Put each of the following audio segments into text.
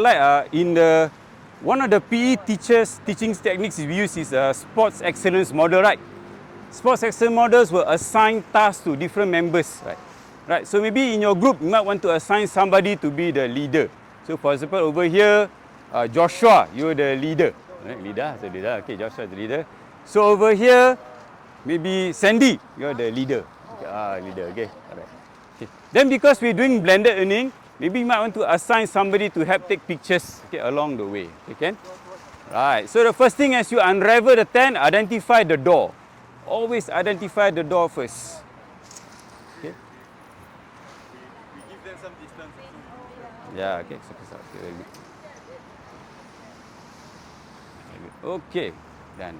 Like in the one of the PE teachers teaching techniques we use is a sports excellence model, right? Sports excellence models will assign tasks to different members, right? Right. So maybe in your group you might want to assign somebody to be the leader. So for example, over here, Joshua, you're the leader. Right? Leader, so leader. Okay, Joshua is the leader. So over here, maybe Sandy, you're the leader. Okay, leader. Okay. Alright. Okay. Then because we're doing blended learning, maybe you might want to assign somebody to help take pictures, okay, along the way. Okay, can? Right. So the first thing as you unravel the tent, identify the door. Always identify the door first. Okay. We give them some distance. Yeah. Okay. So, okay. Very good. Very good. Okay. Done.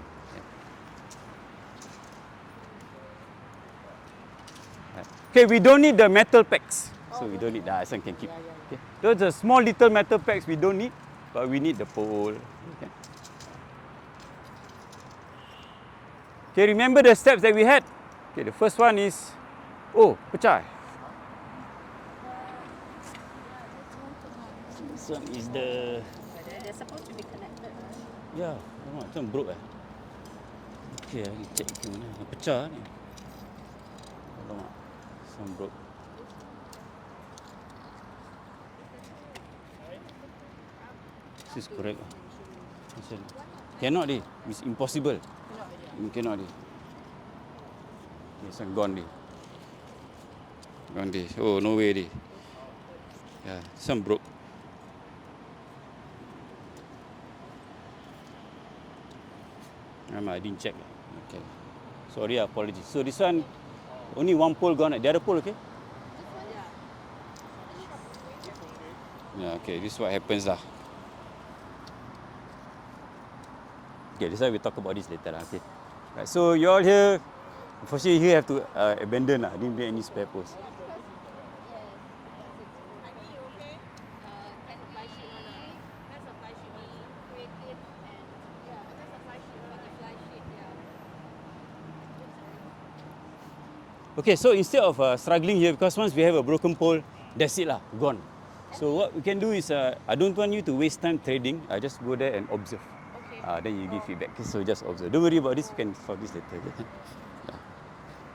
Okay, we don't need the metal packs. So we don't need that. Some can keep. Okay. Those are small little metal packs we don't need, but we need the pole. Okay. Okay, remember the steps that we had? Okay, the first one is, pecah. This one is the, They're supposed to be connected. yeah, this one broke. Okay, ni check ke mana. Pecah ni. Alamak, this one broke. This is correct. Cannot di. It's impossible. Cannot di. This one gone di. Gone di. Oh, no way di. Yeah, this one broke. I didn't check. Okay. Sorry, apologies. So this one, only one pole gone. The other pole, okay? Yeah, okay. This is what happens lah. Okay, this one we talk about this later lah. Okay. Right. So you all here, unfortunately here have to abandon lah. Didn't bring any spare poles. Okay, so instead of struggling here, because once we have a broken pole, that's it lah, gone. So what we can do is, I don't want you to waste time trading. I just go there and observe. Okay. Then you give feedback. Okay, so just observe. Don't worry about this. We can solve this later. Okay?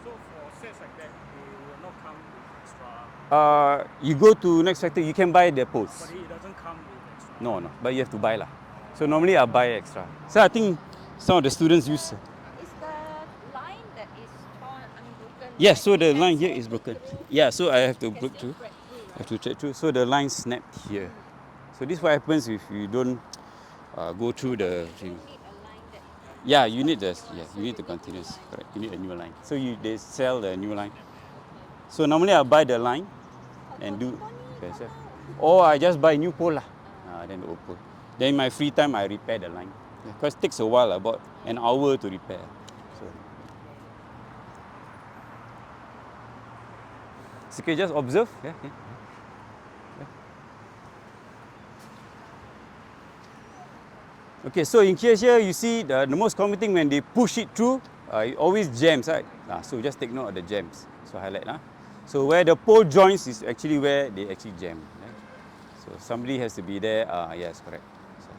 So for sets like that, they will not come with extra. You go to next factory. You can buy the poles. But it doesn't come with extra. No, but you have to buy lah. So normally I buy extra. So I think some of the students use. Is the line that is torn, broken? Yes, so the line here is broken. Yeah, so I have to break through. I have to check through. So the line snapped here. So this is what happens if you don't go through the thing. Need a line that. Yeah, you need the continuous. Correct. You need a new line. So they sell the new line. So normally I buy the line and do. Okay, or I just buy new pole lah. Then the old pole. Then in my free time I repair the line. Because it takes a while, about an hour to repair. So okay, just observe. Yeah. Okay, so in here you see the most common thing when they push it through, it always jams, right? So just take note of the jams. So highlight. So where the pole joins is actually where they actually jam. Right? So somebody has to be there. Yes, correct. So.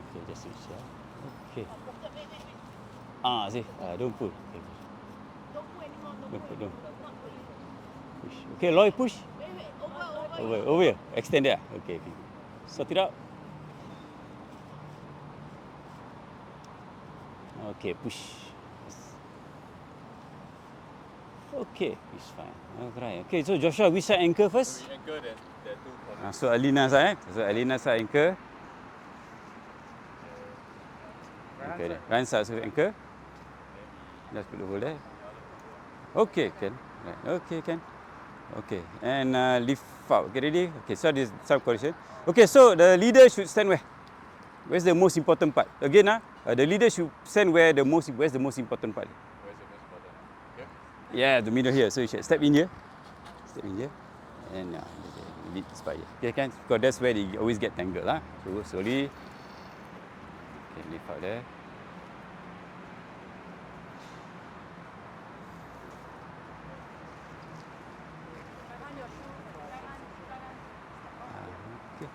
Okay, just switch here. Okay. See, don't pull. Okay. Don't pull anymore. Don't pull, don't. Not for you. Push. Okay, Loy, push. Wait. Over here. Extend there. Okay. Sort it out. Okay, push. Okay, it's fine. Alright. Okay, so Joshua, which side anchor first? Anchor that two corners. So Alina side. So Alina side anchor. Okay, right side so anchor. Just put the hole there. Okay, can. Right. Okay, can. Okay, and lift out. Okay, ready? Okay, so this some correction. Okay, so the leader should stand where? Where's the most important part? Again, the leader should stand where's the most important part? Where's the most important? Here? Yeah, the middle here. So you should step in here. Step in here. And lead this part here. Okay, can? Because that's where they always get tangled. So go slowly. Okay, lift out there. Okay.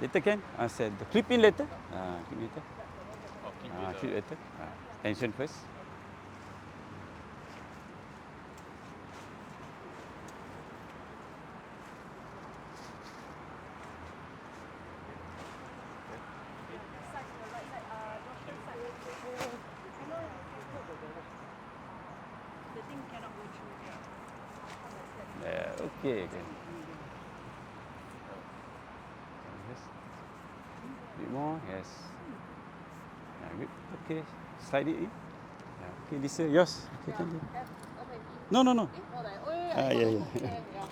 Later can? I said the clip in later. Clip later. Oh, keep Clip later. Tension first. The thing cannot go through here. Yeah, okay. Yes. A bit more, yes. Good. Okay, slide it in. Okay, this is yours. Okay, can you? Okay. No. Oh, like, oh yeah. Yeah. Okay, yeah.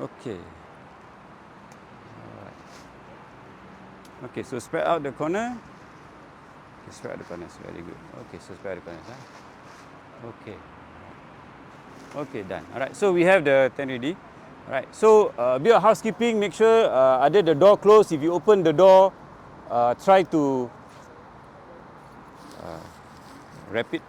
Okay. Alright. Okay, so spread out the corner. Okay, spread out the corners. Very good. Okay, so spread out the corners. Okay. Okay, done. Alright, so we have the tent ready. Alright, so a bit of housekeeping. Make sure either the door closed. If you open the door, try to wrap it.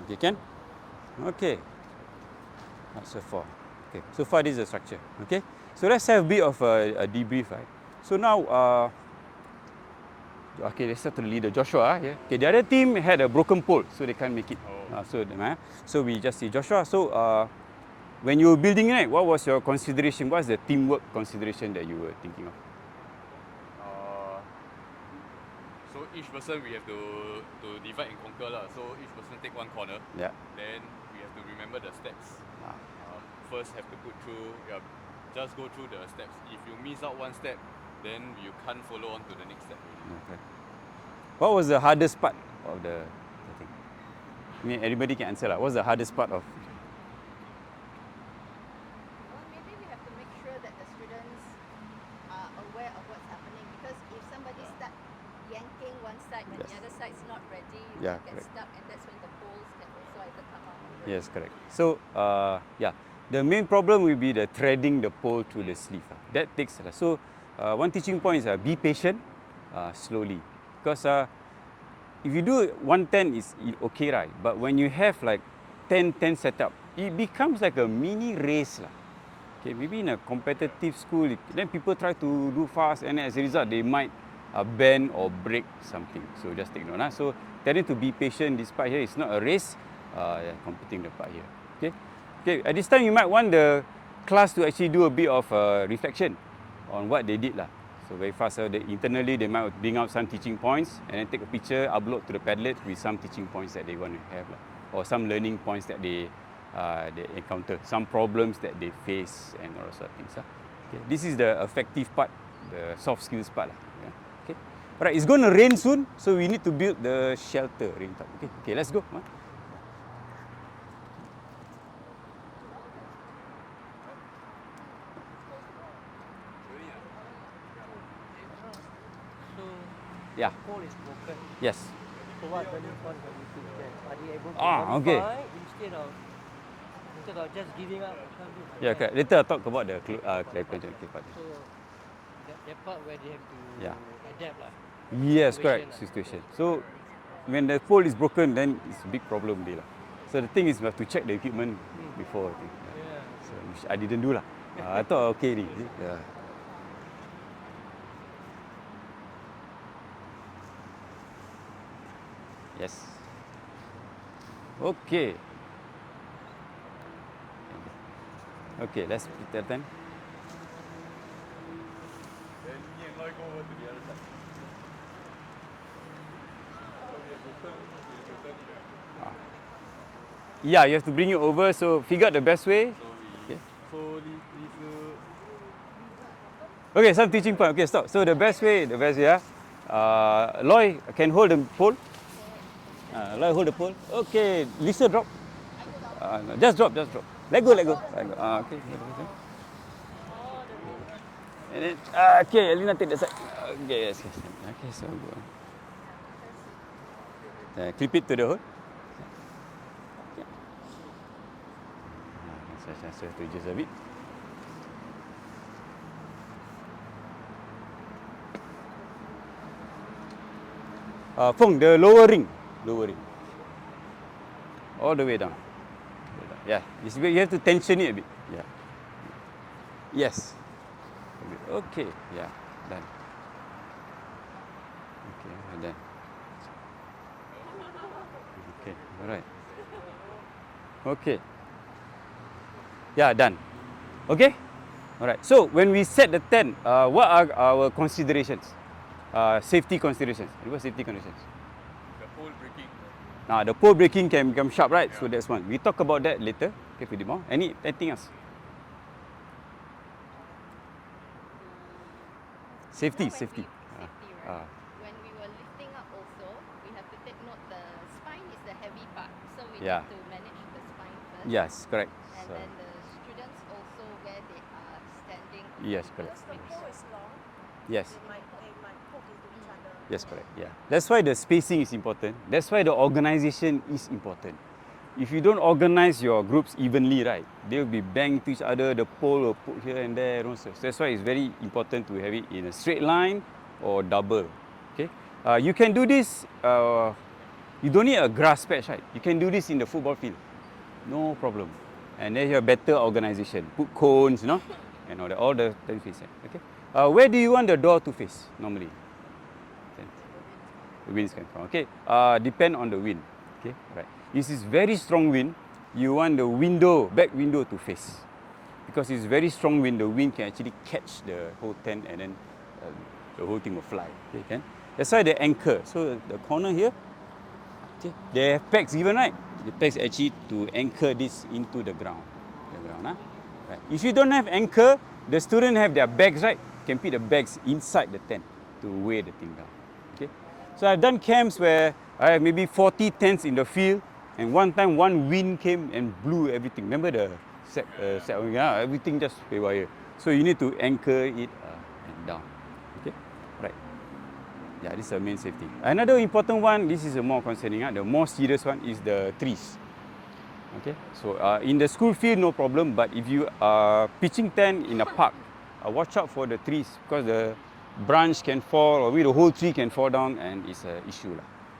Okay, can? Okay. So far. Okay, so far this is the structure. Okay, so let's have a bit of a debrief, right? So now, okay, let's start to the leader, Joshua. Yeah. Okay, the other team had a broken pole, so they can't make it. So we just see Joshua. So when you were building it, what was your consideration? What's the teamwork consideration that you were thinking of? So each person we have to divide and conquer lah. So each person take one corner. Yeah. Then we have to remember the steps. First have to put through, just go through the steps. If you miss out one step, then you can't follow on to the next step. Okay. What was the hardest part of the thing? I mean, everybody can answer. What's the hardest part of? Well, maybe we have to make sure that the students are aware of what's happening, because if somebody starts yanking one side when the other side's not ready, you Yeah, get correct. stuck, and that's when the poles can also either come out. Yes, correct. So, the main problem will be the threading the pole through the sleeve. That takes so. One teaching point is be patient, slowly, because if you do 110 is okay, right? But when you have like 10 setup, it becomes like a mini race, lah. Okay, maybe in a competitive school, then people try to do fast, and as a result, they might bend or break something. So just take note. So telling to be patient. This part here is not a race. Competing the part here. Okay. At this time, you might want the class to actually do a bit of reflection on what they did, lah. So very fast. Internally, they might bring out some teaching points and then take a picture, upload to the Padlet with some teaching points that they want to have, lah, or some learning points that they encounter, some problems that they face, and all sorts of things. Okay. This is the effective part, the soft skills part, lah. Yeah. Okay. Alright, it's going to rain soon, so we need to build the shelter, rain top. Okay, let's go. Yeah. Pole is broken. Yes. So what learning point can we teach them? Are they able to Okay. modify instead of just giving up? Yeah, okay. Later I'll talk about the clarification part. So that part where they have to adapt lah. Yes, correct. Situation. So when the pole is broken, then it's a big problem there, lah. So the thing is, we have to check the equipment before. Yeah. So which I didn't do, lah. I thought okay, yeah. Yes. Okay. Okay, let's pretend then. Then me and Loy go over to the other side. Yeah, you have to bring it over. So figure out the best way. So we slowly leave you. Okay, some teaching point. Okay, stop. So the best way, Loy can hold the pole. Loy hold the pole. Okay, Lisa drop. No, just drop. Let go. Okay. And then, okay, Alina take that side. Okay, yes. Okay, so go. Clip it to the hole. Okay. Saya to adjust a bit. Feng, the lower ring. All the way down. Yeah, you have to tension it a bit. Yeah. Yes. Okay, yeah, done. Okay, done. Okay, all right. Okay. Yeah, done. Okay? All right. So when we set the tent, what are our considerations? Safety considerations. What safety conditions? The pole breaking. The pole breaking can become sharp, right? Yeah. So that's one. We talk about that later. Okay, Fidimore. Anything else? Safety. Right? When we were lifting up also, we have to take note the spine is the heavy part. So we have to manage the spine first. Yes, correct. And then the students also where they are standing. Yes, correct. The pole is long. Yes. They might poke into each other. Yes, correct. Yeah. That's why the spacing is important. That's why the organization is important. If you don't organize your groups evenly, right, they will be banged to each other, the pole will put here and there. So that's why it's very important to have it in a straight line or double. Okay. You can do this, you don't need a grass patch, right? You can do this in the football field. No problem. And then you have better organization. Put cones, and all the 10 face. Okay. Where do you want the door to face normally? The winds can come. Okay. Depend on the wind. Okay. Right. This is very strong wind. You want the back window to face. Because it's very strong wind, the wind can actually catch the whole tent and then the whole thing will fly. Okay, can? That's why the anchor. So the corner here, okay, they have pegs given, right? The pegs actually to anchor this into the ground. Right. If you don't have anchor, the student have their bags, right? Can put the bags inside the tent to weigh the thing down. Okay. So I've done camps where I have maybe 40 tents in the field, and one time one wind came and blew everything. Remember the set everything just haywire. So you need to anchor it down. Okay, right. Yeah, this is the main safety. Another important one, this is a more concerning, the more serious one is the trees. Okay, so in the school field, no problem, but if you are pitching tent in a park, watch out for the trees because the branch can fall or maybe the whole tree can fall down and it's an issue.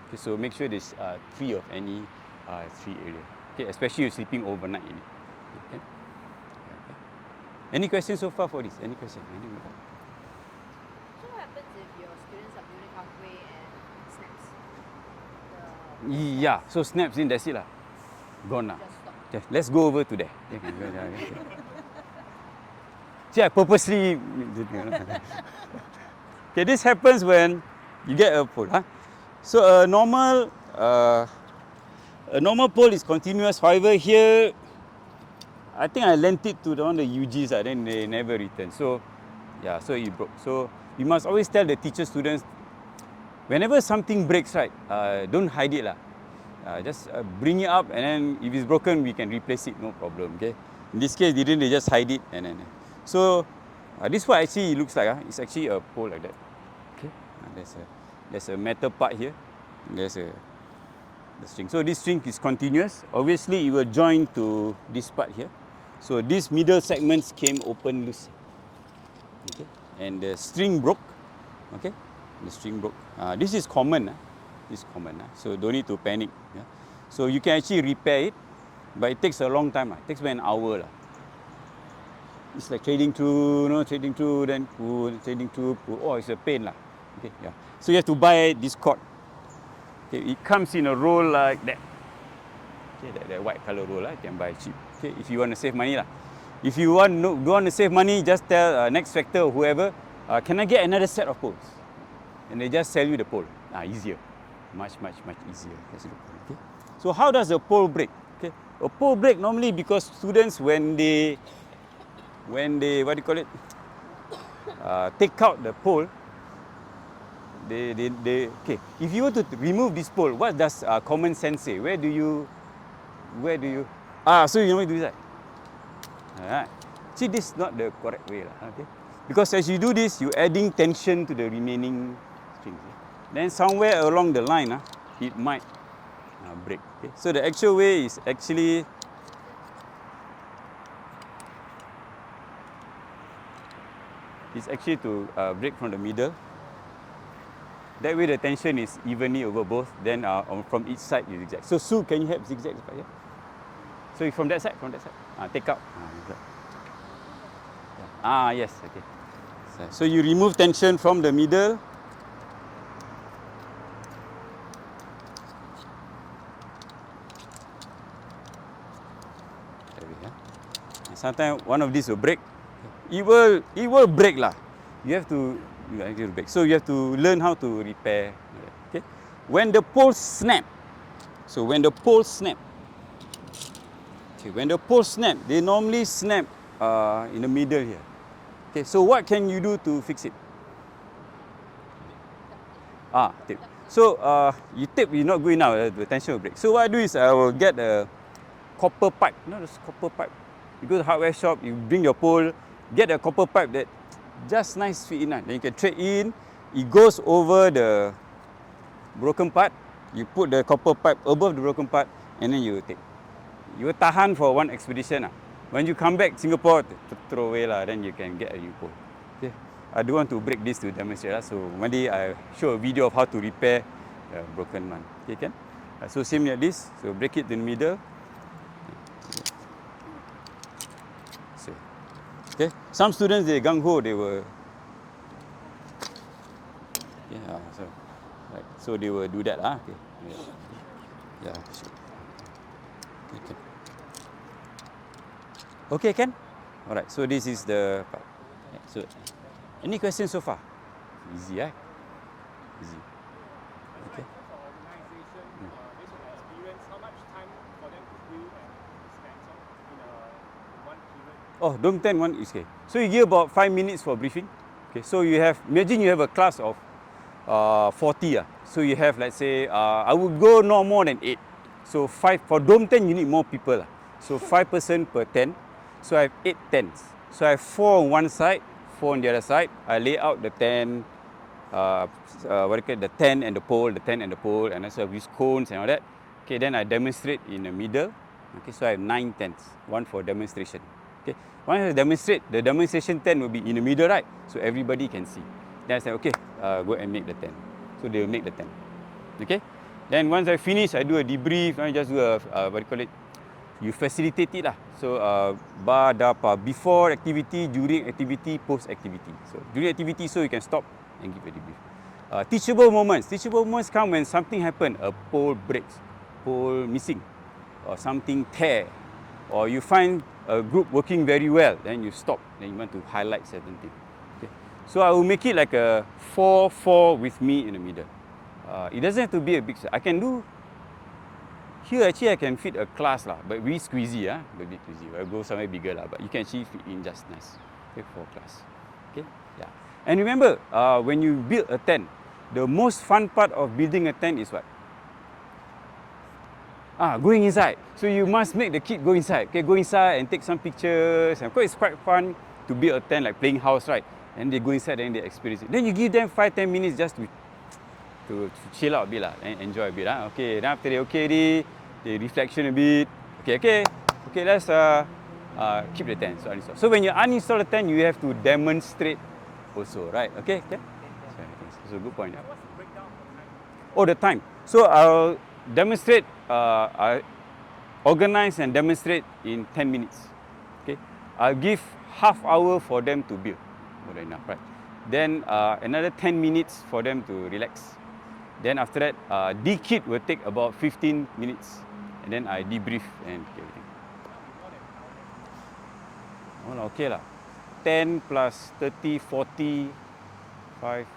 Okay, so make sure there's tree of any tree area. Okay, especially if you're sleeping overnight in it. Okay. Any questions so far for this? Any question? So what happens if your students are building halfway and snaps? Yeah, so snaps in, that's it lah. Gone lah. Just stop. Okay, let's go over to there. See, I purposely. Okay, this happens when you get a pole. So a normal pole is continuous. However, here, I think I lent it to the UGs, then they never returned. So, yeah, so it broke. So you must always tell the teacher students, whenever something breaks, right, don't hide it lah. Just bring it up, and then if it's broken, we can replace it, no problem. Okay. In this case, they just hide it, and then. So this is what actually it looks like. It's actually a pole like that. Okay. There's a metal part here. There's the string. So this string is continuous. Obviously, it will join to this part here. So these middle segments came open loose. Okay. And the string broke. Okay. The string broke. This is common. This is common. So don't need to panic. Yeah? So you can actually repair it, but it takes a long time. It takes about an hour. It's like trading through, then pull, trading through, pull. Oh, it's a pain. Okay, yeah. So you have to buy this cord. Okay, it comes in a roll like that. Okay, that white color roll, you can buy cheap. Okay, if you want to save money. If you don't want to save money, just tell Next Factor or whoever, can I get another set of poles? And they just sell you the pole. Easier. Much easier. Okay. So how does the pole break? Okay, a pole break normally because students when they take out the pole, okay. If you were to remove this pole, what does common sense say? Where do you? So you know do that. Alright. See, this is not the correct way, okay? Because as you do this, you're adding tension to the remaining strings. Then somewhere along the line, it might break. Okay? So the actual way is actually to break from the middle. That way the tension is evenly over both. Then from each side you zigzag. So Sue, can you help zigzag? Yeah? So from that side, take out. Yes, okay. So you remove tension from the middle. There we go. Sometimes one of these will break. It will break lah. You have to break. So you have to learn how to repair. Okay. When the poles snap. So when the poles snap. Okay. When the poles snap, they normally snap in the middle here. Okay. So what can you do to fix it? Tape. So you tape is not good enough. The tension will break. So what I do is I will get a copper pipe. This copper pipe. You go to the hardware shop. You bring your pole. Get a copper pipe that just nice fit in. Then you can thread in. It goes over the broken part. You put the copper pipe above the broken part, and then you take. You will tahan for one expedition. When you come back Singapore, throw away lah. Then you can get a new pole. Okay. I don't want to break this to demonstrate. So one day I show a video of how to repair the broken one. Okay, can? So same like this. So break it in the middle. Okay. Some students they gung ho, they were so they will do that okay. Sure. Okay. Okay, Ken? Alright, so this is the part. So any questions so far? Easy, right? Easy. Okay. Oh, Dome 10 one is okay. So you give about 5 minutes for briefing. Okay, so you have, imagine you have a class of 40. So you have, let's say, I would go no more than 8. So 5, for Dome 10 you need more people. So 5 person per 10. So I have 8 tents. So I have 4 on one side, 4 on the other side. I lay out the tent, the tent and the pole, and also use cones and all that. Okay, then I demonstrate in the middle. Okay, so I have 9 tents, one for demonstration. Okay, once I demonstrate, the demonstration tent will be in the middle, right? So everybody can see. Then I say, okay, go and make the tent. So they will make the tent. Okay. Then once I finish, I do a debrief. I just do you facilitate it lah. So bar dapa before activity, during activity, post activity. So during activity, so you can stop and give a debrief. Teachable moments. Teachable moments come when something happen. A pole breaks, pole missing, or something tear, or you find a group working very well. Then you stop. Then you want to highlight certain things. Okay. So I will make it like a 4-4 with me in the middle. It doesn't have to be a big. I can do. Here actually I can fit a class lah, but really squeezy a bit squeezy. I go somewhere bigger lah, but you can actually fit in just nice. Okay, for class. Okay, yeah. And remember, when you build a tent, the most fun part of building a tent is what? Going inside. So you must make the kid go inside. Okay, go inside and take some pictures. And it's quite fun to build a tent like playing house, right? And they go inside and they experience it. Then you give them 5-10 minutes just to chill out a bit lah, and enjoy a bit. Okay, then after they reflection a bit. Okay, let's keep the tent. So when you uninstall the tent, you have to demonstrate also, right? Okay. So good point. What's the breakdown of time? Oh, the time. So I'll demonstrate, I organize and demonstrate in 10 minutes. Okay, I'll give half hour for them to build. More than enough, right? Then another 10 minutes for them to relax. Then after that, D-kit will take about 15 minutes. And then I debrief and everything. Well, okay lah. 10 plus 30, 40, 5.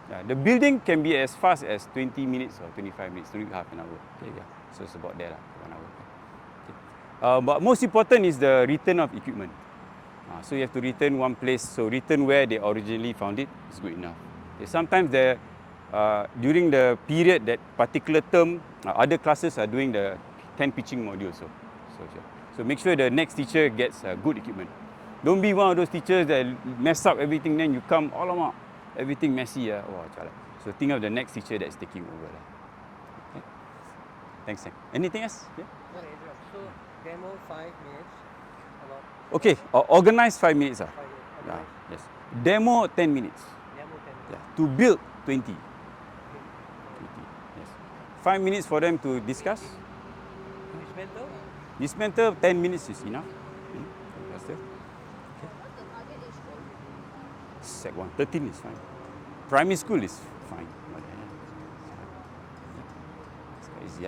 Yeah, the building can be as fast as 20 minutes or 25 minutes, only half an hour. Okay, yeah. So it's about there lah, 1 hour. Okay. But most important is the return of equipment. So you have to return one place. So return where they originally found it is good enough. Okay, sometimes during the period that particular term, other classes are doing the 10 pitching module. So make sure the next teacher gets good equipment. Don't be one of those teachers that mess up everything, then you come, alamak, everything messy. Wah, so think of the next teacher that's taking over. Okay. Thanks. Anything else? Yeah? Okay, so demo 5 minutes. About Okay, organize 5 minutes. 5 minutes. Yeah, yes. Demo 10 minutes. Demo 10 minutes. Yeah. To build 20. 20. Yes. 5 minutes for them to discuss. Dismantle? Dismantle 10 minutes is enough. Faster. What's the target age group? Sec 1, 13 is fine. Primary school is fine. It's quite easy,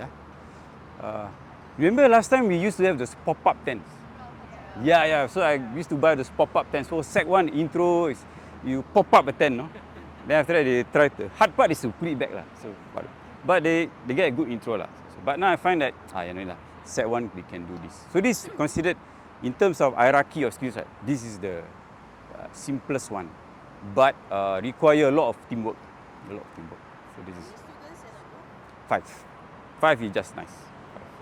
remember last time we used to have those pop-up tents? Yeah. So I used to buy those pop-up tents. So Sec 1 intro is you pop up a tent, no? Then after that they try to, hard part is to put it back lah. So, but they get a good intro lah. So, but now I find that, Sec 1 we can do this. So this is considered, in terms of hierarchy of skills, right, this is the simplest one. But require a lot of teamwork. So this is Students in a group? 5. 5 is just nice. So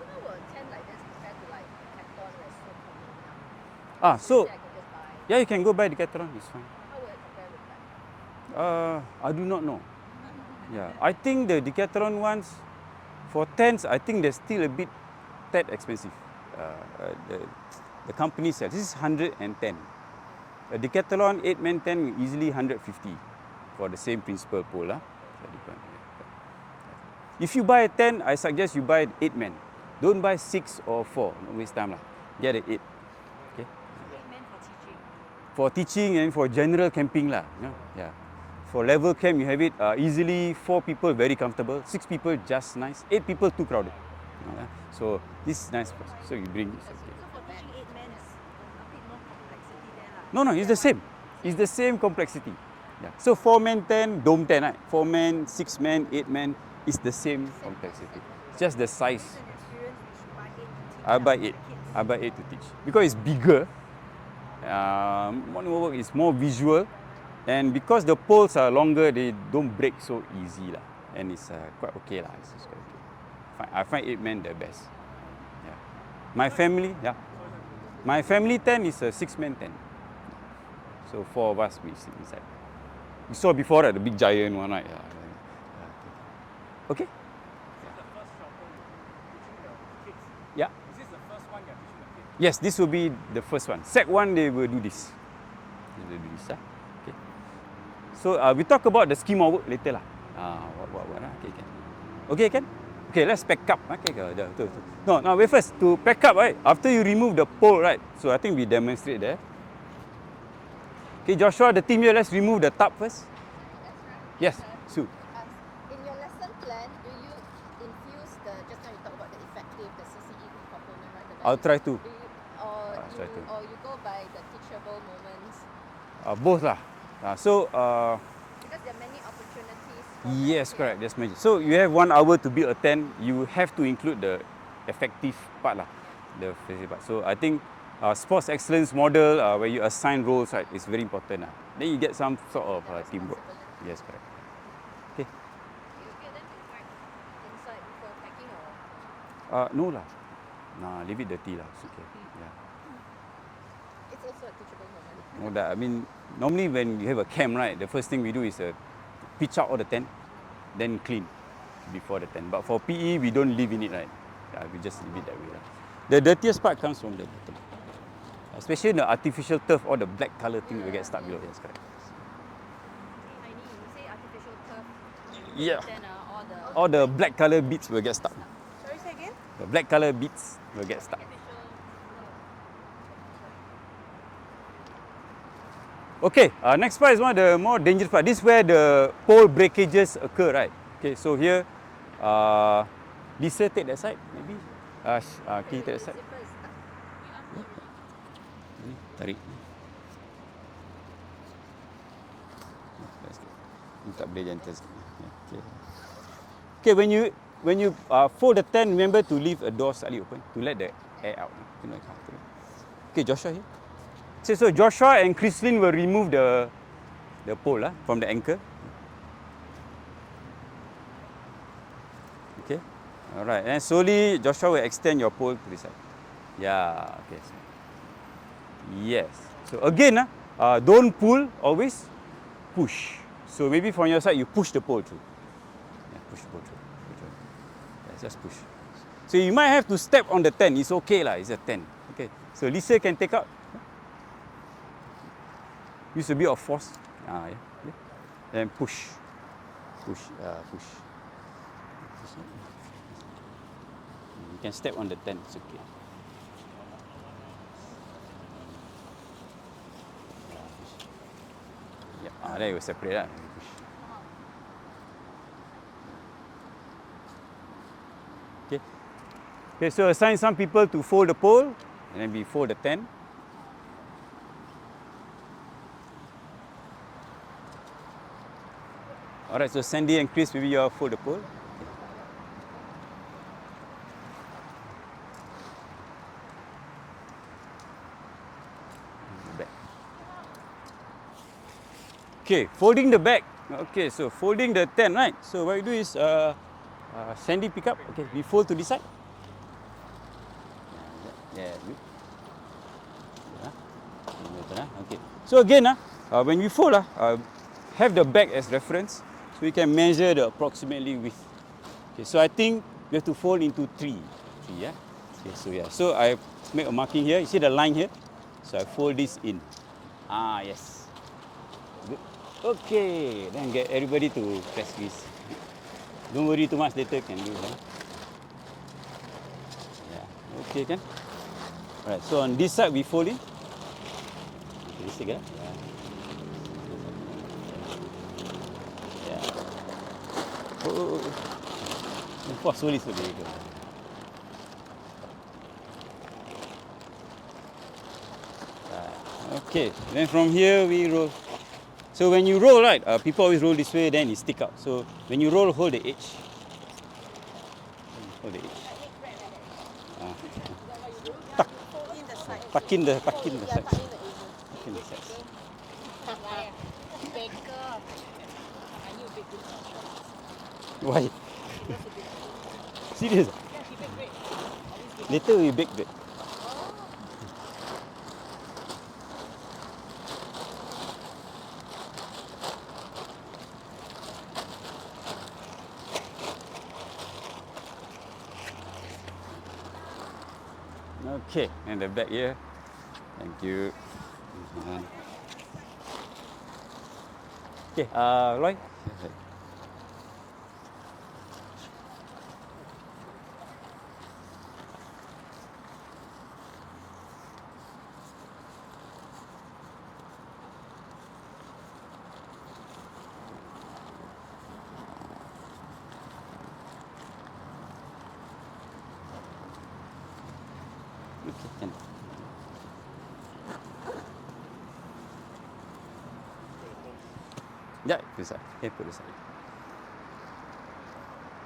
how will 10 like this compare to like Decathlon where it's so common now? So Say I can just buy. yeah, you can go buy Decathlon, it's fine. How will it compare with that? I do not know. Yeah, I think the Decathlon ones, for tents, I think they're still a bit that expensive. The company says this is 110. A Decathlon 8-man tent easily 150 for the same principal pole. If you buy a tent, I suggest you buy 8-man. Don't buy 6 or 4. Don't waste time. Get an 8. Okay. For teaching and for general camping. Yeah. For level camp, you have it easily 4 people, very comfortable. 6 people, just nice. 8 people, too crowded. So this is nice. So you bring this. Okay. So for teaching 8 men is a bit more complexity there lah. No, it's the same. It's the same complexity. Yeah. So 4-man tent, dome tent, right? 4-man, 6-man, 8-man, it's the same complexity. It's just the size. It's an experience we should buy 8 to teach. I buy the 8. kids. I buy 8 to teach because it's bigger. More work is more visual, and because the poles are longer, they don't break so easy lah. And it's quite okay lah. It's quite okay. I find 8-man the best. Yeah. My family tent is a 6-man tent. So 4 of us we sit inside. You saw before that the big giant one, right? Okay. Yeah. Is this the first one you're teaching the kids? Yes, this will be the first one. Sec 1 they will do this. Okay. So we talk about the scheme of work later lah. Okay, can? Okay, let's pack up. Okay, No, now wait first. To pack up, right? After you remove the pole, right? So I think we demonstrate there. Okay, Joshua, the team here, let's remove the top first. Yes, Sue. In your lesson plan, do you infuse just now you talk about the effective, the CCE component, right? The I'll try to. Do you, try to. or you go by the teachable moments? Both lah. Because there are many opportunities. For Yes, that, correct. That's magic. So you have 1 hour to build a tent. You have to include the effective part lah, the effective part. So I think sports excellence model where you assign roles, right, is very important. Then you get some sort of teamwork. Yes, correct. Okay. You get them to wipe inside before packing or? No lah. Nah, leave it dirty lah. It's okay. Yeah. It's also a teachable moment. No, that I mean, normally when you have a camp, right, the first thing we do is pitch out all the tent, then clean before the tent. But for PE, we don't live in it, right? We just leave it that way. The dirtiest part comes from the bottom. Especially the artificial turf or the black color thing will get stuck below. Yes, correct. Tiny, you say artificial turf. Yeah. Then All the black color beads will get stuck. Sorry, say again? The black color beads will get stuck. Okay, next part is one of the more dangerous part. This is where the pole breakages occur, right? Okay, so here, Lisa take that side, maybe. Can you take that side? Tarik. Ni tak boleh gentle sikit. Okay. Okay, when you fold the tent, remember to leave a door slightly open to let the air out. Okay, Joshua here. So Joshua and Chrislyn will remove the pole from the anchor. Okay. All right. And slowly Joshua will extend your pole to this side. Yeah. Okay. Yes. So again, don't pull. Always push. So maybe from your side you push the pole through. Yeah, push the pole through. Yeah, just push. So you might have to step on the tent. It's okay lah. It's a tent. Okay. So Lisa can take out. Use a bit of force. Yeah. Then push. Push. Push. You can step on the tent. It's okay. Yeah. Then you will separate lah. Okay. Okay. So assign some people to fold the pole, and then we fold the tent. Alright, so Sandy and Chris, maybe you all fold the pole. Back. Okay, folding the back. Okay, so folding the tent, right? So what we do is, Sandy pick up. Okay, we fold to this side. Yeah, good. Okay. So again, when we fold, have the back as reference, so we can measure the approximately width. Okay, so I think we have to fold into three. Yeah. Okay, so yeah. So I make a marking here. You see the line here? So I fold this in. Yes. Good. Okay. Then get everybody to press this. Don't worry too much. Later can do. Yeah. Okay, can. Alright. So on this side we fold in. Okay, this again. Oh, slowly. Okay, then from here we roll. So when you roll, right, people always roll this way, then it stick out. So when you roll, hold the edge. Hold the edge. Tuck in the sides. Tuck in the sides. Why? Serious? Later we bake that. Okay, and the back here. Thank you. Okay, Roy. Okay, can. Yeah, this side. Okay, put this side.